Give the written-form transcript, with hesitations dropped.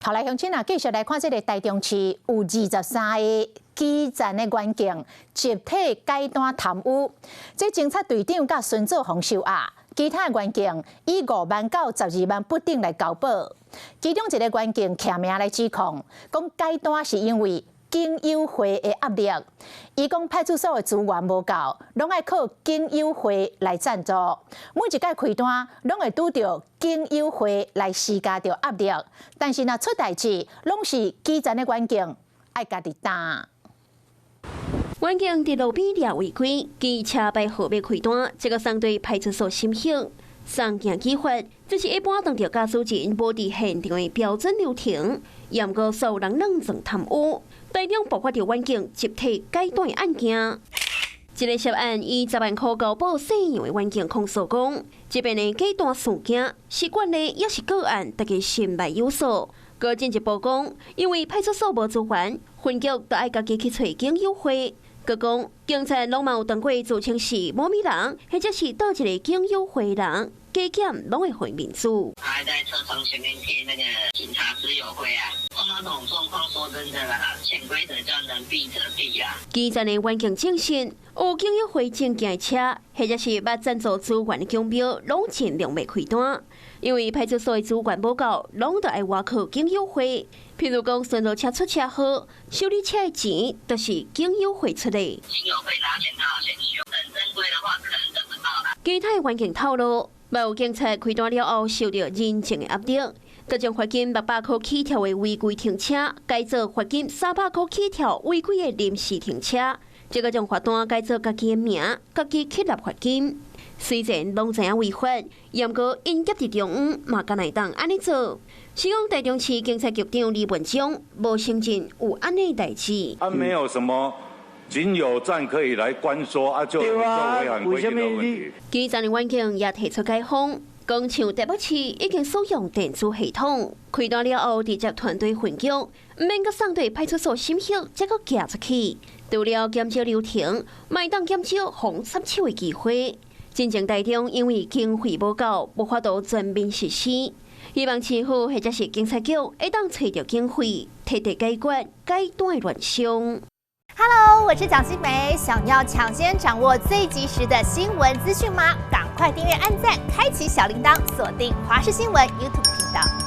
后来乡亲啊，继续来看这个台中市有23个基层的员警集体改单贪污，这警察队长甲孙做红受压，其他的员警以5万到12万不等来交保。其中一个员警徛名来指控，讲改单是因为经友会的压力，伊讲派出所的资源无够，拢爱靠经友会来赞助，每一届开单拢会拄着经友会来施加着压力，但是若出代志，拢是基层的员警爱家己担。员警伫路边掠违规，机车牌号要开单，这个送对派出所审核。送件计法，这是一般当着驾驶人无伫现场的标准流程，严过所有人认证贪污。台中爆发着员警集体改单的案件，一个涉案以10万块交保赡养的员警控诉讲，这边的改单事件是惯例，也是个案，大家心内有数。佮进一步讲，因为派出所无资源，分局就爱家己去找经友会。佮讲，警察拢嘛有当过自称是某米人，或者是倒一个经友会人，加减拢会回面子。还在车窗前面贴那个警察之友会啊，碰到这种状况，说真的啦，潜规则叫能避则避啊。基层的员警证实，有经友会证件的车，或者是捌赞助资源的奖标，拢尽量袂开单。因为派出所的资源不够，拢得爱外靠经友会。譬如讲，顺路车出车祸，修理车的钱都是经友会出的。经友会拿钱他先修，很正规的话可能得不到啦。其他员警透露，某警察开单了后，受到人情的压力，佮将罚金600块起跳的违规停车，改做罚金300块起跳违规的临时停车，再佮将罚单改做家己的名，家己去纳罚金。虽然拢知影违法，严过因业伫中央嘛，敢会当安尼做。是讲台中市警察局长李文忠无承认有安尼代志。没有什么仅有站可以来关说就违反规定的问题。基层的员警也提出解放，讲像台北市已经使用电子系统，开单了后直接团队分局，唔免佮送对派出所审核，再佮寄出去。除了减少流程，卖当减少防插手的机会。真正台中因为经费无够，无法度全面实施。希望市府或者是警察局会当找到经费，彻底解决改单的乱象。Hello， 我是蒋欣梅。想要抢先掌握最及时的新闻资讯吗？赶快订阅、按赞、开启小铃铛，锁定华视新闻 YouTube 频道。